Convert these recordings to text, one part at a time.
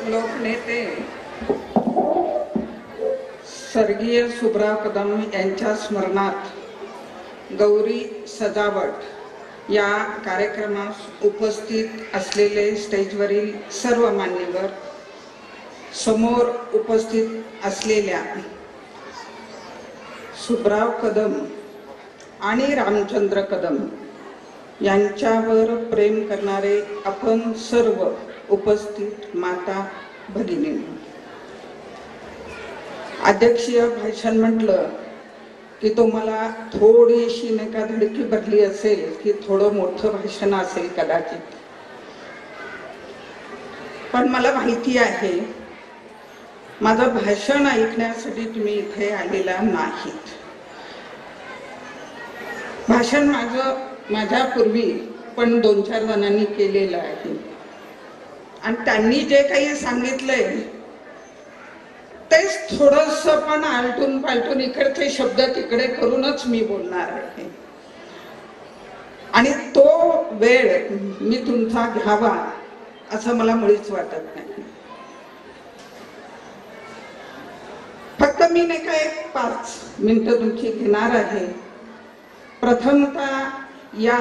लोकनेते स्वर्गीय सुब्राव कदम यांच्या स्मरणार्थ गौरी सजावट या कार्यक्रमास उपस्थित असलेले स्टेजवरील सर्व मान्यवर, समोर उपस्थित असलेल्या सुब्राव कदम आणि रामचंद्र कदम यांच्यावर प्रेम करणारे आपण सर्व उपस्थित माता भगिनी, अध्यक्षीय भाषण म्हटलं की तुम्हाला थोडीशी नाही का धडकी भरली असेल की थोडं मोठं भाषण असेल कदाचित, पण मला माहिती आहे माझं भाषण ऐकण्यासाठी तुम्ही इथे आलेला नाहीत. भाषण माझ्यापूर्वी पण 2-4 जणांनी केलेलं आहे आणि त्यांनी जे काही सांगितलंय तेच थोडंसं पण आलटून पालटून इकडचे शब्द तिकडे करूनच मी बोलणार आहे. आणि तो वेळ मी तुमचा घ्यावा असं मला मुळीच वाटत नाही. फक्त मी नाही का 5 मिनिटं तुमची घेणार आहे. प्रथमतः या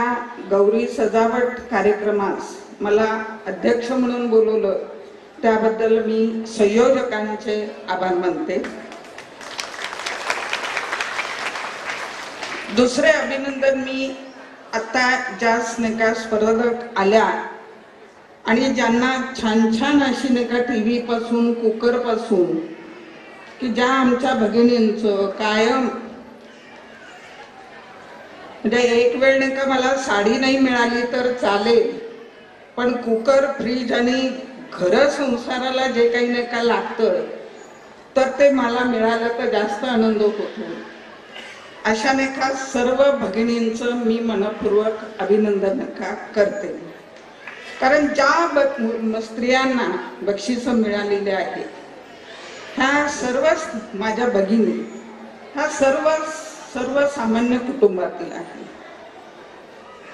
गौरी सजावट कार्यक्रमास मला अध्यक्ष म्हणून बोलवलं त्याबद्दल मी संयोजकांचे आभार मानते. दुसरे अभिनंदन मी आता ज्या स्नेका स्पर्धक आल्या आणि ज्यांना छान छान अशी नाही का टीव्ही पासून कुकर पासून की ज्या आमच्या भगिनींचं कायम म्हणजे एक वेळ नाही का मला साडी नाही मिळाली तर चालेल पण कुकर, फ्रीज आणि घर संसाराला जे काही नाही का लागतं तर ते मला मिळालं तर जास्त आनंद होतो. अशा नाही का सर्व भगिनींचं मी मनपूर्वक अभिनंदन करते. कारण ज्या स्त्रियांना बक्षिसं मिळालेली आहेत ह्या सर्वच माझ्या भगिनी ह्या सर्वसामान्य कुटुंबातील आहे.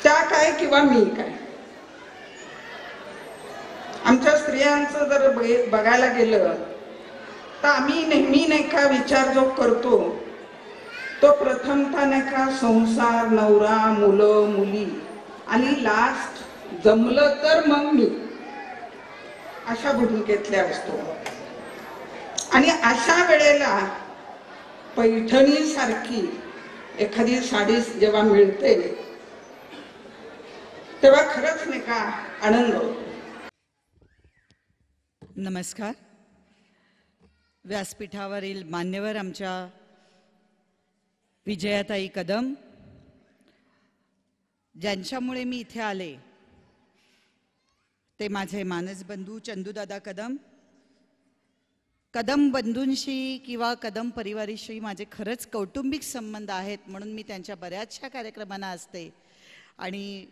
त्या काय किंवा मी काय. आमच्या स्त्रियांचं जर बघायला गेलं तर आम्ही नेहमी नाही का विचार जो करतो तो प्रथमतः नाही का संसार, नवरा, मुलं, मुली आणि लास्ट जमलं तर मग मी अशा भूमिकेतल्या असतो. आणि अशा वेळेला पैठणी सारखी एखादी साडी जेव्हा मिळते तेव्हा खरंच नाही का आनंद होतो. नमस्कार. व्यासपीठावरील मान्यवर आमच्या विजयाताई कदम ज्यांच्यामुळे मी इथे आले ते माझे मानस बंधू चंदूदादा कदम. कदम बंधूंशी किंवा कदम परिवाराशी माझे खरंच कौटुंबिक संबंध आहेत म्हणून मी त्यांच्या बऱ्याचशा कार्यक्रमांना असते. आणि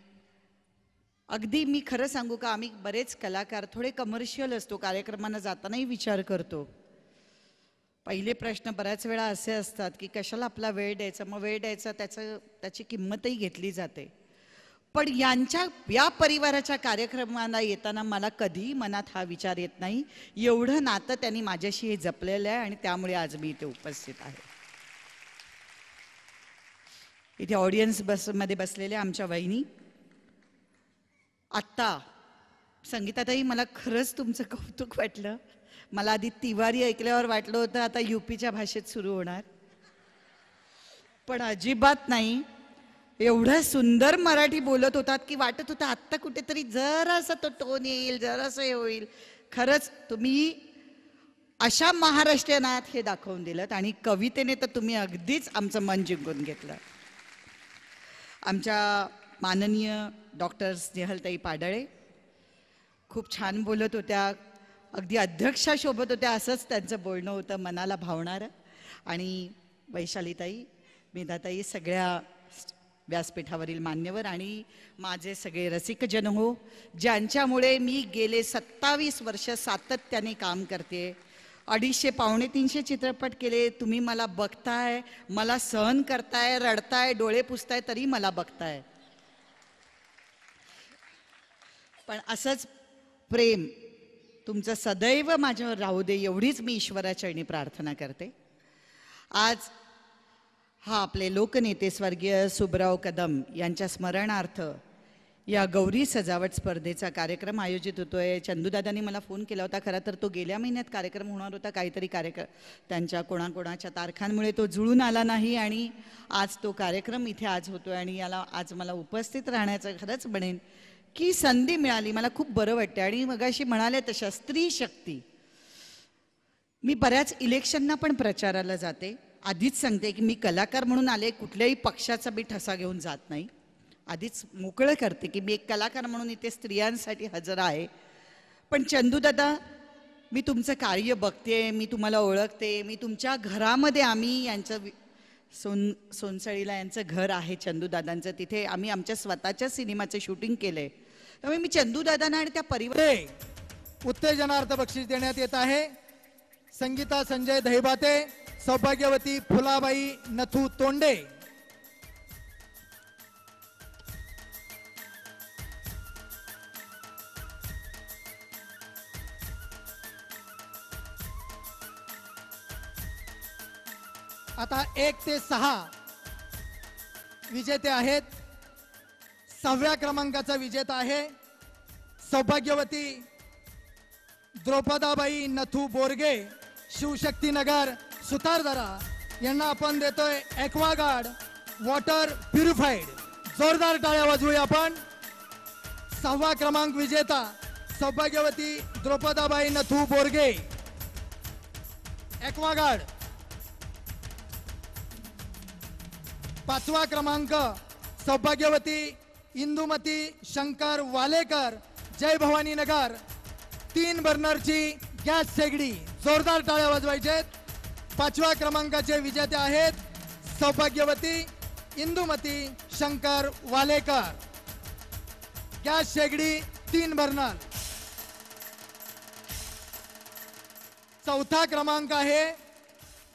अगदी मी खरं सांगू का आम्ही बरेच कलाकार थोडे कमर्शियल असतो, कार्यक्रमांना जातानाही विचार करतो. पहिले प्रश्न बऱ्याच वेळा असे असतात की कशाला आपला वेळ द्यायचा, मग वेळ द्यायचा त्याची किंमतही घेतली जाते. पण या परिवाराच्या कार्यक्रमाला येताना मला कधीही मनात हा विचार येत नाही. एवढं नातं त्यांनी माझ्याशी हे जपलेलं आहे आणि त्यामुळे आज मी इथे उपस्थित आहे. इथे ऑडियन्स मध्ये बसलेल्या आमच्या वहिनी, आत्ता संगीताताई मला खरंच तुमचं कौतुक वाटलं. मला आधी तिवारी ऐकल्यावर वाटलं होतं आता यूपीच्या भाषेत सुरू होणार, पण अजिबात नाही. एवढं सुंदर मराठी बोलत होतात की वाटत होतं आत्ता कुठेतरी जरासा तो टोन येईल, जरासं हे होईल. खरंच तुम्ही अशा महाराष्ट्रीयन आहात हे दाखवून दिलं आणि कवितेने तर तुम्ही अगदीच आमचं मन जिंकून घेतलं. आमच्या माननीय डॉक्टर स्नेहलताई पाडळे खूप छान बोलत होत्या, अगदी अध्यक्षा शोभत होत्या. असंच त्यांचं बोलणं होतं मनाला भावणारं. आणि वैशालीताई, मेधाताई, सगळ्या व्यासपीठावरील मान्यवर आणि माझे सगळे रसिकजन हो, ज्यांच्यामुळे मी गेले 27 वर्ष सातत्याने काम करते. 250-300 चित्रपट केले. तुम्ही मला बघताय, मला सहन करताय, रडताय, डोळे पुसताय तरी मला बघताय. पण असंच प्रेम तुमचं सदैव माझ्यावर राहू दे एवढीच मी ईश्वराचरणी प्रार्थना करते. आज हा आपले लोकनेते स्वर्गीय सुबराव कदम यांच्या स्मरणार्थ या गौरी सजावट स्पर्धेचा कार्यक्रम आयोजित होतोय. चंदूदादांनी मला फोन केला होता. खरं तर तो गेल्या महिन्यात कार्यक्रम होणार होता, काहीतरी कार्यक्रम त्यांच्या कोणाकोणाच्या तारखांमुळे तो जुळून आला नाही आणि आज तो कार्यक्रम इथे आज होतोय आणि याला आज मला उपस्थित राहण्याचं खरंच म्हणेन की संधी मिळाली. मला खूप बरं वाटतं. आणि मगाशी म्हणाले तशा स्त्री शक्ती, मी बऱ्याच इलेक्शनना पण प्रचाराला जाते. आधीच सांगते की मी कलाकार म्हणून आले, कुठल्याही पक्षाचा मी ठसा घेऊन जात नाही. आधीच मोकळं करते की मी एक कलाकार म्हणून इथे स्त्रियांसाठी हजर आहे. पण चंदूदादा, मी तुमचं कार्य बघते, मी तुम्हाला ओळखते. मी तुमच्या घरामध्ये, आम्ही यांचं सोनसळीला यांचं घर आहे चंदूदादांचं, तिथे आम्ही आमच्या स्वतःच्या सिनेमाचं शूटिंग केलंय. त्यामुळे मी चंदूदादांना आणि त्या परिवार उत्तेजनार्थ बक्षीस देण्यात येत आहे. संगीता संजय दहिबाते, सौभाग्यवती फुलाबाई नथू तोंडे. आता 1 ते 6 विजेते आहेत. 6व्या क्रमांकाचा विजेता आहे सौभाग्यवती द्रौपदाबाई नथू बोरगे, शिवशक्तीनगर, सुतारदरा. यांना आपण देतोय ॲक्वागार्ड वॉटर प्युरिफाईड. जोरदार टाळ्या वाजवूया आपण. 6वा क्रमांक विजेता सौभाग्यवती द्रौपदाबाई नथू बोरगे, ॲक्वागार्ड. 5वा क्रमांक सौभाग्यवती इंदुमती शंकर वालेकर, जय भवानी नगर, 3 बर्नरची गॅस शेगडी. जोरदार टाळ्या वाजवायचे. 5व्या क्रमांकाचे विजेते आहेत सौभाग्यवती इंदुमती शंकर वालेकर, गॅस शेगडी 3 बर्नर. 4था क्रमांक आहे.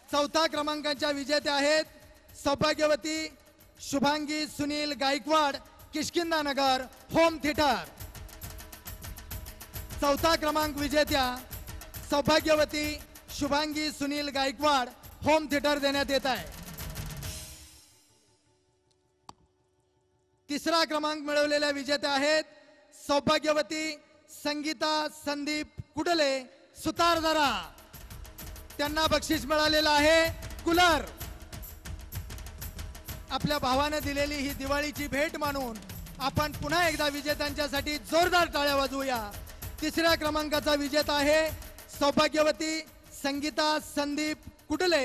4थ्या क्रमांकाच्या विजेते आहेत सौभाग्यवती शुभांगी सुनील गायकवाड, किष्किंधा नगर, होम थिएटर. 4था क्रमांक विजेत्या सौभाग्यवती शुभांगी सुनील गायकवाड, होम थिएटर देण्यात येत आहे. 3रा क्रमांक मिळवलेल्या विजेत्या आहेत सौभाग्यवती संगीता संदीप कुडले, सुतारदरा. त्यांना बक्षीस मिळालेलं आहे कूलर. आपल्या भावाने दिलेली ही दिवाळीची भेट मानून आपण पुन्हा एकदा विजेत्यांच्यासाठी जोरदार टाळ्या वाजवूया. 3ऱ्या क्रमांकाचा विजेता आहे सौभाग्यवती संगीता संदीप कुडले,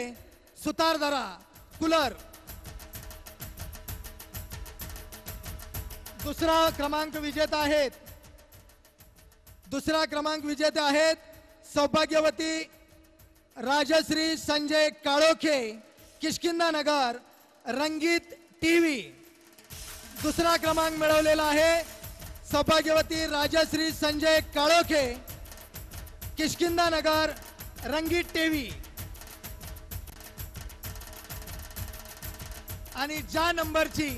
सुतारदरा, कूलर. 2रा क्रमांक विजेता आहेत. 2रा क्रमांक विजेते आहेत सौभाग्यवती राजश्री संजय काळोखे, किष्किंधा नगर, रंगीत टीव्ही. 2रा क्रमांक मिळवलेला आहे सौभाग्यवती राजश्री संजय काळोखे, किष्किंधा नगर, रंगीत टीव्ही. आणि ज्या नंबरची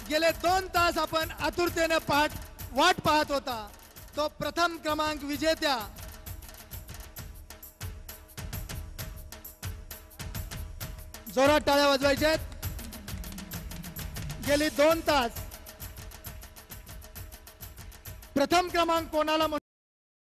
गेले 2 तास आपण आतुरतेने वाट पाहत होता, तो प्रथम क्रमांक विजेत्या जोरात टाळ्या वाजवायच्या. गेली 2 तास प्रथम क्रमांक कोणाला